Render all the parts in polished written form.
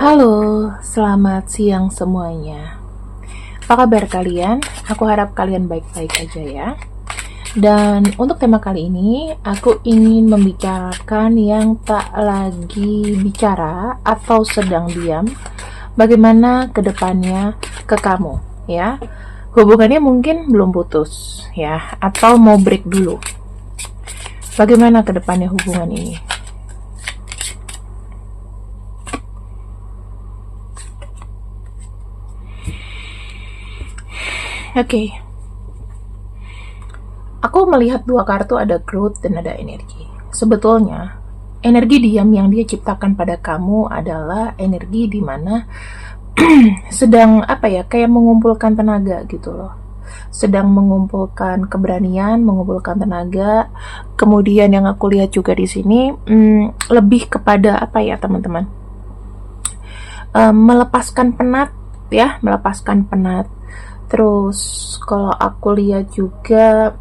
Halo, selamat siang semuanya. Apa kabar kalian? Aku harap kalian baik-baik aja ya. Dan untuk tema kali ini, aku ingin membicarakan yang tak lagi bicara atau sedang diam, bagaimana kedepannya ke kamu, ya. Hubungannya mungkin belum putus, ya, atau mau break dulu. Bagaimana kedepannya hubungan ini? Oke, aku melihat dua kartu, ada growth dan ada energi. Sebetulnya, energi diam yang dia ciptakan pada kamu adalah energi di mana sedang kayak mengumpulkan tenaga gitu loh. Sedang mengumpulkan keberanian, mengumpulkan tenaga. Kemudian yang aku lihat juga di sini lebih kepada teman-teman? Melepaskan penat ya, melepaskan penat. Terus kalau aku lihat juga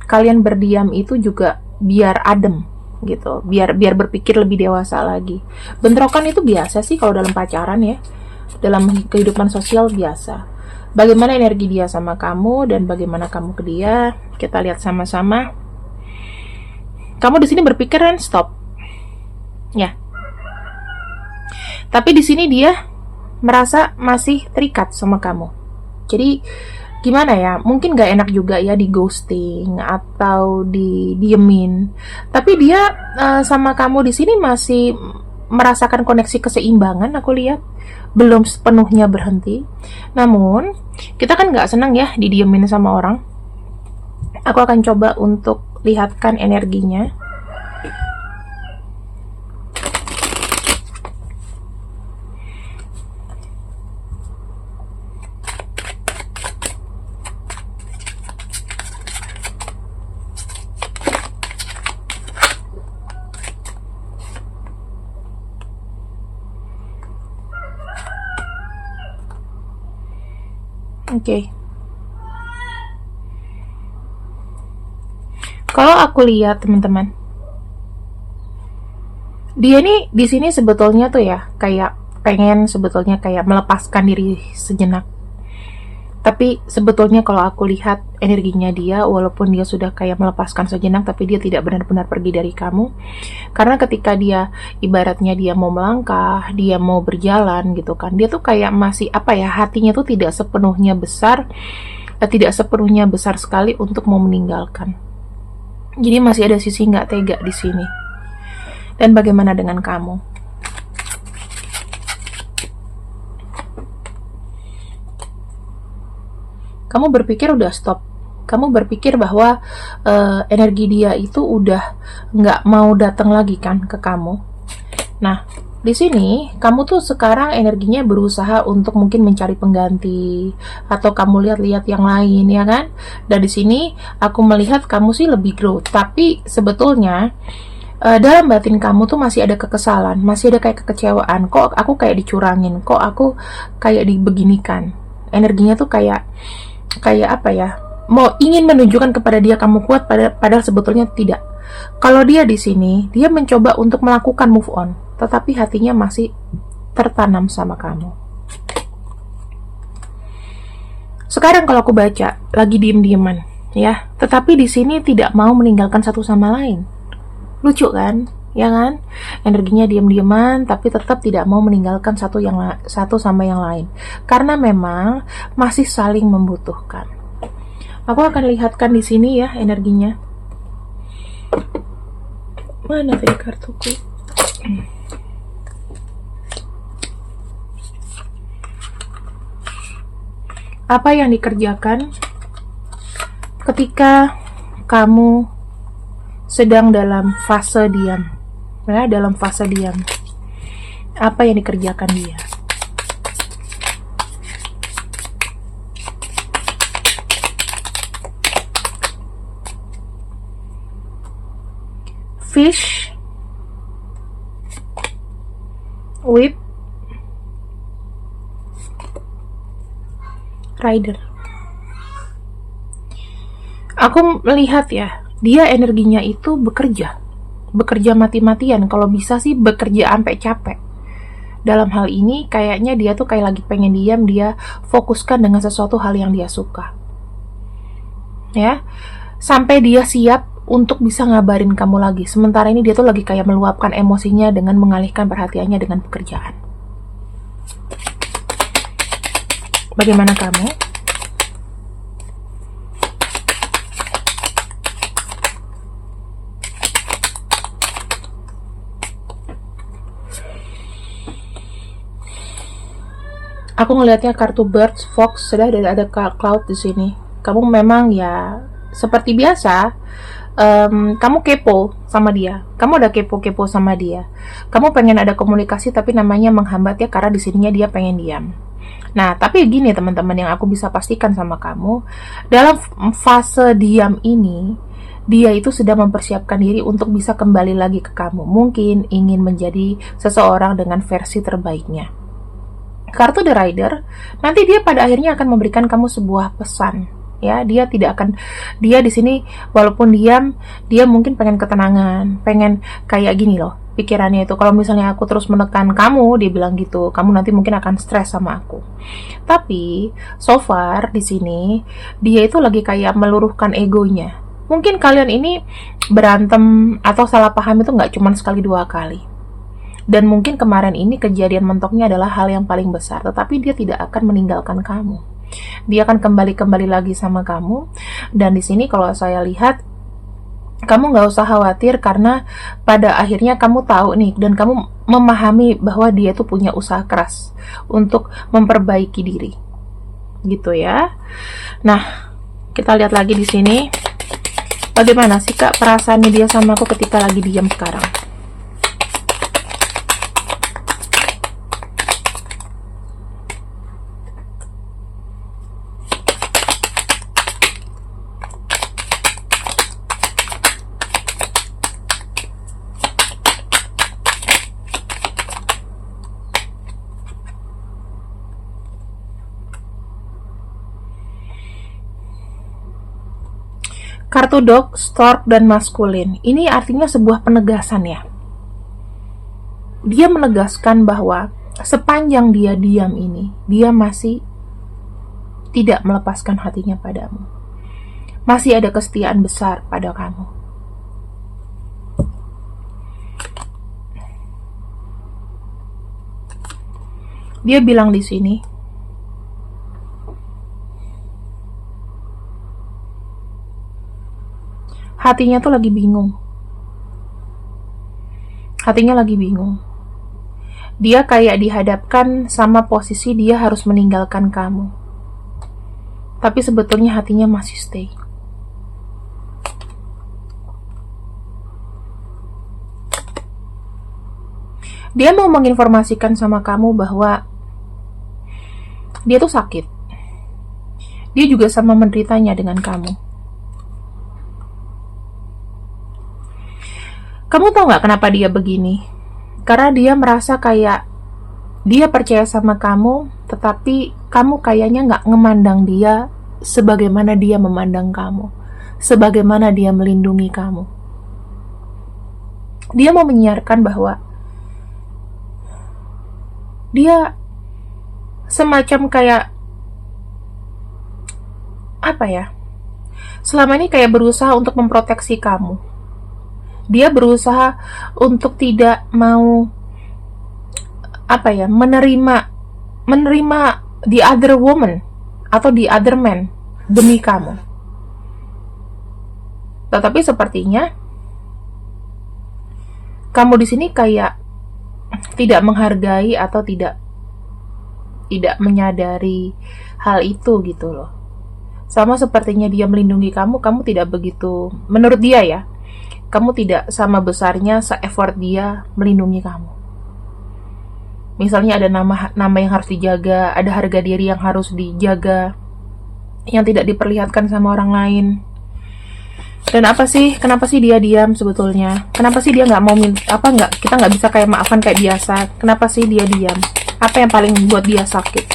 kalian berdiam itu juga biar adem gitu, biar berpikir lebih dewasa lagi. Bentrokan itu biasa sih kalau dalam pacaran ya, dalam kehidupan sosial biasa. Bagaimana energi dia sama kamu dan bagaimana kamu ke dia, kita lihat sama-sama. Kamu di sini berpikir kan stop, ya. Tapi di sini dia merasa masih terikat sama kamu. Jadi gimana ya, mungkin gak enak juga ya di ghosting atau diemin. Tapi dia sama kamu di sini masih merasakan koneksi keseimbangan. Aku lihat belum sepenuhnya berhenti. Namun kita kan gak senang ya didiemin sama orang. Aku akan coba untuk lihatkan energinya. Oke. Kalau aku lihat teman-teman, dia nih di sini sebetulnya tuh ya kayak pengen sebetulnya kayak melepaskan diri sejenak. Tapi sebetulnya kalau aku lihat energinya dia, walaupun dia sudah kayak melepaskan sejenak, tapi dia tidak benar-benar pergi dari kamu. Karena ketika dia, ibaratnya dia mau melangkah, dia mau berjalan gitu kan, dia tuh kayak masih hatinya tuh tidak sepenuhnya besar sekali untuk mau meninggalkan. Jadi masih ada sisi nggak tega di sini. Dan bagaimana dengan kamu? Kamu berpikir udah stop. Kamu berpikir bahwa energi dia itu udah nggak mau datang lagi kan ke kamu. Nah, di sini kamu tuh sekarang energinya berusaha untuk mungkin mencari pengganti atau kamu lihat-lihat yang lain ya kan. Dan di sini aku melihat kamu sih lebih growth, tapi sebetulnya dalam batin kamu tuh masih ada kekesalan, masih ada kayak kekecewaan. Kok aku kayak dicurangin, kok aku kayak dibeginikan. Energinya tuh kayak mau ingin menunjukkan kepada dia kamu kuat, padahal sebetulnya tidak. Kalau dia di sini, dia mencoba untuk melakukan move on, tetapi hatinya masih tertanam sama kamu. Sekarang kalau aku baca, lagi diem-dieman, ya, tetapi di sini tidak mau meninggalkan satu sama lain. Lucu kan? Ya kan? Energinya diam-diaman, tapi tetap tidak mau meninggalkan satu sama yang lain. Karena memang masih saling membutuhkan. Aku akan lihatkan di sini ya energinya. Mana tadi kartuku? Apa yang dikerjakan ketika kamu sedang dalam fase diam? Ya, dalam fase diam. Apa yang dikerjakan dia? Fish, whip, rider. Aku melihat ya, dia energinya itu bekerja mati-matian, kalau bisa sih bekerja sampai capek. Dalam hal ini kayaknya dia tuh kayak lagi pengen diam, dia fokuskan dengan sesuatu hal yang dia suka. Ya, sampai dia siap untuk bisa ngabarin kamu lagi. Sementara ini dia tuh lagi kayak meluapkan emosinya dengan mengalihkan perhatiannya dengan pekerjaan. Bagaimana kamu? Aku ngelihatnya kartu birds, fox, sudah ada cloud di sini. Kamu memang ya seperti biasa, kamu kepo sama dia. Kamu udah kepo-kepo sama dia. Kamu pengen ada komunikasi tapi namanya menghambat ya, karena di sininya dia pengen diam. Nah, tapi gini teman-teman, yang aku bisa pastikan sama kamu, dalam fase diam ini, dia itu sudah mempersiapkan diri untuk bisa kembali lagi ke kamu. Mungkin ingin menjadi seseorang dengan versi terbaiknya. Kartu The Rider, nanti dia pada akhirnya akan memberikan kamu sebuah pesan. Ya, dia di sini walaupun diam, dia mungkin pengen ketenangan, pengen kayak gini loh. Pikirannya itu, kalau misalnya aku terus menekan kamu, dia bilang gitu, kamu nanti mungkin akan stres sama aku. Tapi so far di sini dia itu lagi kayak meluruhkan egonya. Mungkin kalian ini berantem atau salah paham itu nggak cuma sekali dua kali. Dan mungkin kemarin ini kejadian mentoknya adalah hal yang paling besar, tetapi dia tidak akan meninggalkan kamu. Dia akan kembali lagi sama kamu. Dan di sini kalau saya lihat, kamu nggak usah khawatir, karena pada akhirnya kamu tahu nih, dan kamu memahami bahwa dia tuh punya usaha keras untuk memperbaiki diri, gitu ya. Nah, kita lihat lagi di sini, bagaimana sih Kak perasaannya dia sama aku ketika lagi diam sekarang. Kartu dog, stork, dan maskulin. Ini artinya sebuah penegasan ya. Dia menegaskan bahwa sepanjang dia diam ini, dia masih tidak melepaskan hatinya padamu. Masih ada kesetiaan besar pada kamu. Dia bilang di sini, hatinya tuh lagi bingung. Hatinya lagi bingung. Dia kayak dihadapkan sama posisi dia harus meninggalkan kamu. Tapi sebetulnya hatinya masih stay. Dia mau menginformasikan sama kamu bahwa dia tuh sakit. Dia juga sama menderitanya dengan kamu. Kamu tahu nggak kenapa dia begini? Karena dia merasa kayak dia percaya sama kamu, tetapi kamu kayaknya nggak ngemandang dia sebagaimana dia memandang kamu, sebagaimana dia melindungi kamu. Dia mau menyiarkan bahwa dia semacam kayak apa ya? Selama ini kayak berusaha untuk memproteksi kamu. Dia berusaha untuk tidak mau menerima the other woman atau the other man demi kamu. Tetapi sepertinya kamu di sini kayak tidak menghargai atau tidak menyadari hal itu gitu loh. Sama sepertinya dia melindungi kamu, kamu tidak begitu, menurut dia ya, kamu tidak sama besarnya se-effort dia melindungi kamu. Misalnya ada nama yang harus dijaga, ada harga diri yang harus dijaga, yang tidak diperlihatkan sama orang lain. Dan kenapa sih dia diam sebetulnya? Kenapa sih dia nggak mau kita nggak bisa kayak maafan kayak biasa? Kenapa sih dia diam? Apa yang paling buat dia sakit?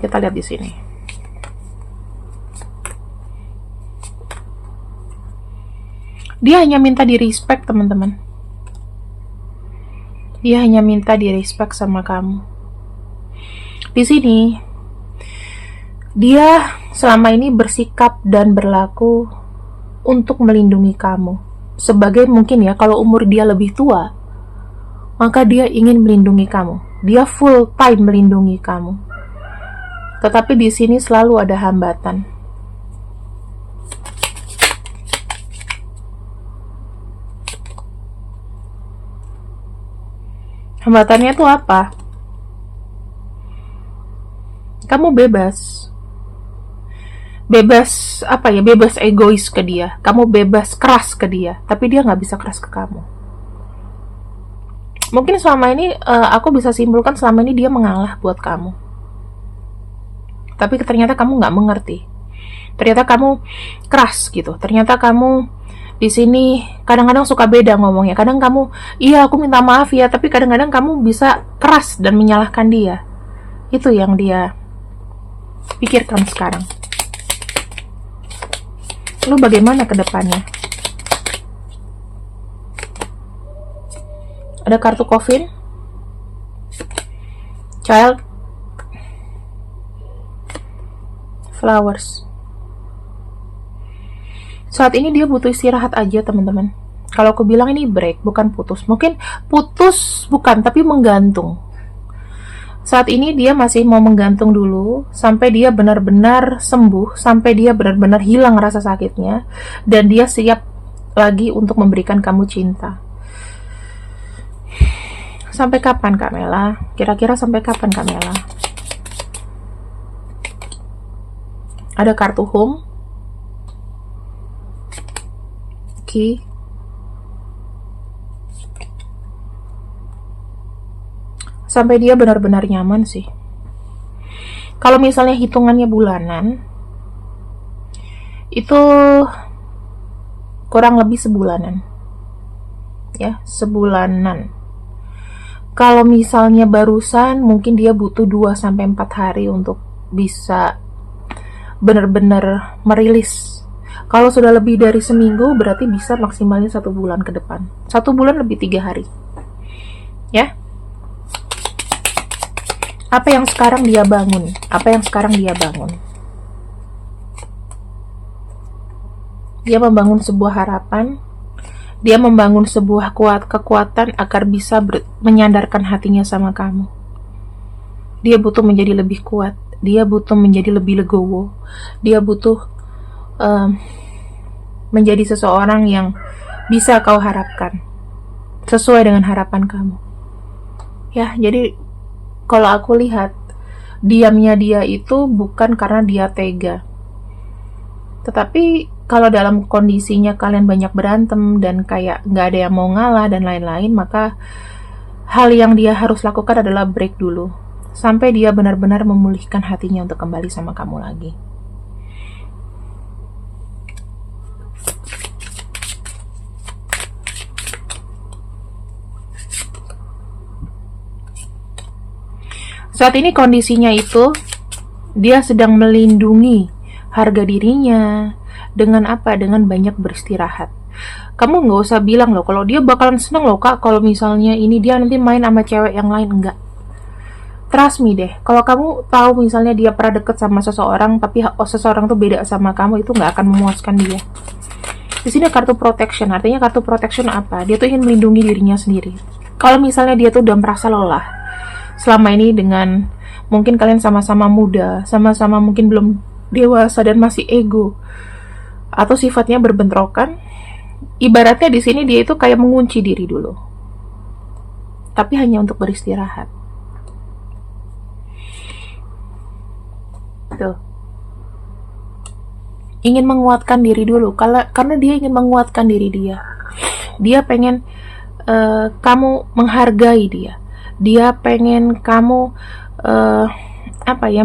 Kita lihat di sini. Dia hanya minta di respect, teman-teman. Dia hanya minta di respect sama kamu. Di sini, dia selama ini bersikap dan berlaku untuk melindungi kamu. Sebagai mungkin ya, kalau umur dia lebih tua, maka dia ingin melindungi kamu. Dia full time melindungi kamu. Tetapi di sini selalu ada hambatan. Hambatannya itu apa? Kamu bebas. Bebas apa ya? Bebas egois ke dia. Kamu bebas keras ke dia, tapi dia nggak bisa keras ke kamu. Mungkin selama ini aku bisa simpulkan selama ini dia mengalah buat kamu. Tapi ternyata kamu nggak mengerti. Ternyata kamu keras gitu. Ternyata kamu di sini kadang-kadang suka beda ngomongnya. Kadang kamu, iya aku minta maaf ya, tapi kadang-kadang kamu bisa keras dan menyalahkan dia. Itu yang dia pikirkan sekarang. Lu bagaimana ke depannya? Ada kartu coffin, child, flowers. Saat ini dia butuh istirahat aja, teman-teman. Kalau aku bilang ini break, bukan putus. Mungkin putus bukan, tapi menggantung. Saat ini dia masih mau menggantung dulu sampai dia benar-benar sembuh, sampai dia benar-benar hilang rasa sakitnya, dan dia siap lagi untuk memberikan kamu cinta. Sampai kapan, Kak Mela? Kira-kira sampai kapan, Kak Mela? Ada kartu home, key, sampai dia benar-benar nyaman sih. Kalau misalnya hitungannya bulanan, itu kurang lebih sebulanan. Ya, sebulanan. Kalau misalnya barusan, mungkin dia butuh 2-4 hari untuk bisa benar-benar merilis. Kalau sudah lebih dari seminggu, berarti bisa maksimalnya 1 bulan ke depan. 1 bulan lebih 3 hari. Ya. Apa yang sekarang dia bangun? Apa yang sekarang dia bangun? Dia membangun sebuah harapan. Dia membangun sebuah kekuatan agar bisa menyandarkan hatinya sama kamu. Dia butuh menjadi lebih kuat. Dia butuh menjadi lebih legowo. Dia butuh menjadi seseorang yang bisa kau harapkan sesuai dengan harapan kamu. Ya, jadi kalau aku lihat diamnya dia itu bukan karena dia tega, tetapi kalau dalam kondisinya kalian banyak berantem dan kayak nggak ada yang mau ngalah dan lain-lain, maka hal yang dia harus lakukan adalah break dulu sampai dia benar-benar memulihkan hatinya untuk kembali sama kamu lagi. Saat ini kondisinya itu dia sedang melindungi harga dirinya dengan apa? Dengan banyak beristirahat. Kamu nggak usah bilang loh kalau dia bakalan seneng loh Kak kalau misalnya ini dia nanti main sama cewek yang lain. Enggak. Trust me deh, kalau kamu tahu misalnya dia pernah deket sama seseorang tapi seseorang tuh beda sama kamu, itu nggak akan memuaskan dia. Di sini kartu protection, artinya kartu protection apa? Dia tuh ingin melindungi dirinya sendiri. Kalau misalnya dia tuh udah merasa lelah selama ini dengan mungkin kalian sama-sama muda, sama-sama mungkin belum dewasa dan masih ego atau sifatnya berbentrokan, ibaratnya di sini dia itu kayak mengunci diri dulu, tapi hanya untuk beristirahat. Tuh, ingin menguatkan diri dulu, karena dia ingin menguatkan diri dia. Dia pengen kamu menghargai dia. Dia pengen kamu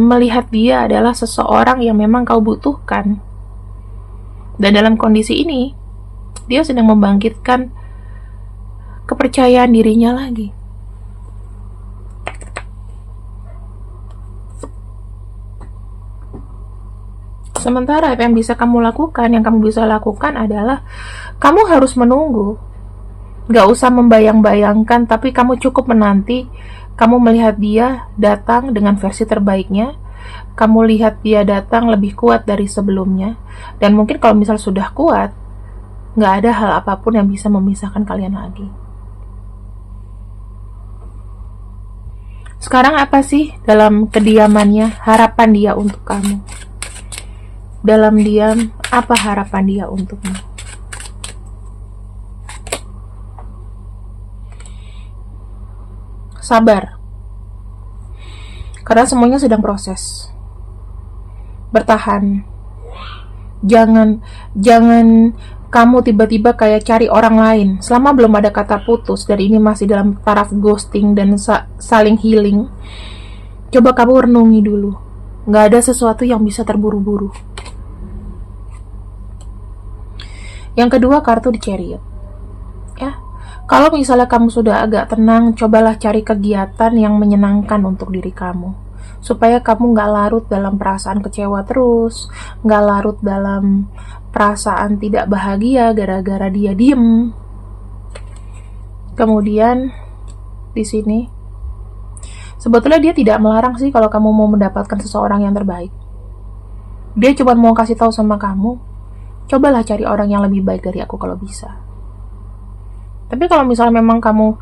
melihat dia adalah seseorang yang memang kau butuhkan. Dan dalam kondisi ini dia sedang membangkitkan kepercayaan dirinya lagi. Sementara apa yang bisa kamu lakukan, yang kamu bisa lakukan adalah kamu harus menunggu. Gak usah membayang-bayangkan, tapi kamu cukup menanti. Kamu melihat dia datang dengan versi terbaiknya. Kamu lihat dia datang lebih kuat dari sebelumnya. Dan mungkin kalau misal sudah kuat, gak ada hal apapun yang bisa memisahkan kalian lagi. Sekarang apa sih dalam kediamannya harapan dia untuk kamu? Dalam diam, apa harapan dia untukmu? Sabar, karena semuanya sedang proses. Bertahan. Jangan kamu tiba-tiba kayak cari orang lain selama belum ada kata putus dan ini masih dalam taraf ghosting dan saling healing. Coba kamu renungi dulu. Gak ada sesuatu yang bisa terburu-buru. Yang kedua, kartu di Chariot. Ya, kalau misalnya kamu sudah agak tenang, cobalah cari kegiatan yang menyenangkan untuk diri kamu, supaya kamu gak larut dalam perasaan kecewa terus, gak larut dalam perasaan tidak bahagia gara-gara dia diem. Kemudian di sini sebetulnya dia tidak melarang sih kalau kamu mau mendapatkan seseorang yang terbaik. Dia cuma mau kasih tahu sama kamu, cobalah cari orang yang lebih baik dari aku kalau bisa. Tapi kalau misalnya memang kamu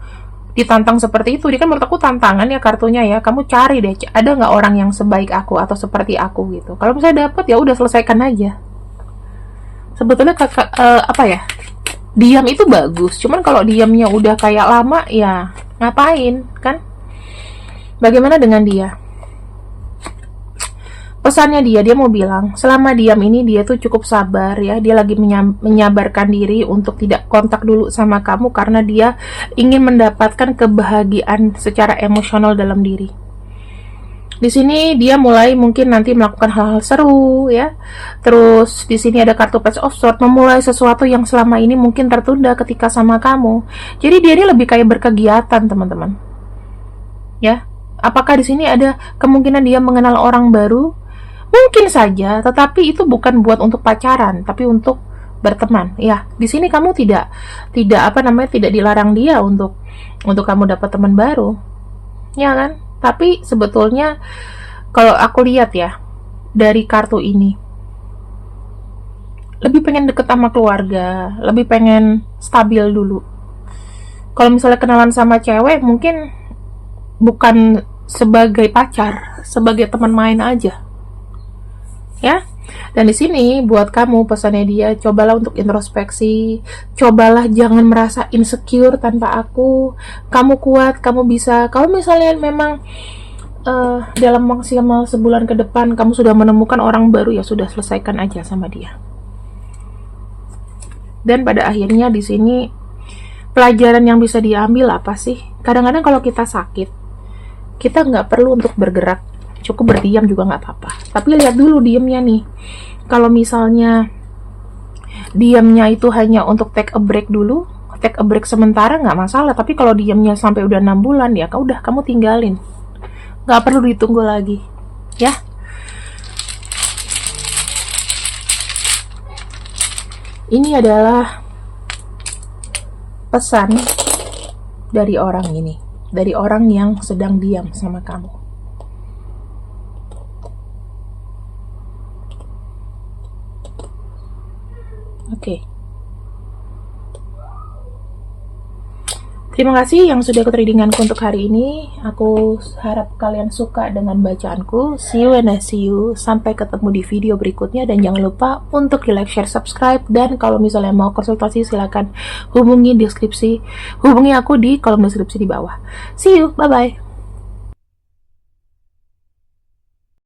ditantang seperti itu, dia kan menurut aku tantangan ya kartunya ya. Kamu cari deh, ada nggak orang yang sebaik aku atau seperti aku gitu. Kalau misalnya dapet ya udah, selesaikan aja. Sebetulnya apa ya? Diam itu bagus. Cuman kalau diamnya udah kayak lama ya ngapain kan? Bagaimana dengan dia? Pesannya dia mau bilang, selama diam ini dia tuh cukup sabar ya. Dia lagi menyabarkan diri untuk tidak kontak dulu sama kamu karena dia ingin mendapatkan kebahagiaan secara emosional dalam diri. Di sini dia mulai mungkin nanti melakukan hal-hal seru ya. Terus di sini ada kartu Page of Swords, memulai sesuatu yang selama ini mungkin tertunda ketika sama kamu. Jadi dia ini lebih kayak berkegiatan, teman-teman. Ya. Apakah di sini ada kemungkinan dia mengenal orang baru? Mungkin saja, tetapi itu bukan buat untuk pacaran, tapi untuk berteman. Ya, di sini kamu tidak dilarang dia untuk kamu dapat teman baru. Ya kan? Tapi sebetulnya kalau aku lihat ya dari kartu ini, lebih pengen deket sama keluarga, lebih pengen stabil dulu. Kalau misalnya kenalan sama cewek, mungkin bukan sebagai pacar, sebagai teman main aja. Ya, dan di sini buat kamu pesannya dia, cobalah untuk introspeksi, cobalah jangan merasa insecure tanpa aku. Kamu kuat, kamu bisa. Kalau misalnya memang dalam maksimal sebulan ke depan kamu sudah menemukan orang baru, ya sudah, selesaikan aja sama dia. Dan pada akhirnya di sini pelajaran yang bisa diambil apa sih? Kadang-kadang kalau kita sakit, kita nggak perlu untuk bergerak, cukup berdiam juga nggak apa-apa. Tapi lihat dulu diamnya nih. Kalau misalnya diamnya itu hanya untuk take a break dulu, take a break sementara nggak masalah. Tapi kalau diamnya sampai udah 6 bulan ya udah, kamu tinggalin, nggak perlu ditunggu lagi ya. Ini adalah pesan dari orang ini, dari orang yang sedang diam sama kamu. Oke. Terima kasih yang sudah ikut readinganku untuk hari ini. Aku harap kalian suka dengan bacaanku. See you and I see you. Sampai ketemu di video berikutnya. Dan jangan lupa untuk di like, share, subscribe. Dan kalau misalnya mau konsultasi, silakan hubungi aku di kolom deskripsi di bawah. See you. Bye-bye.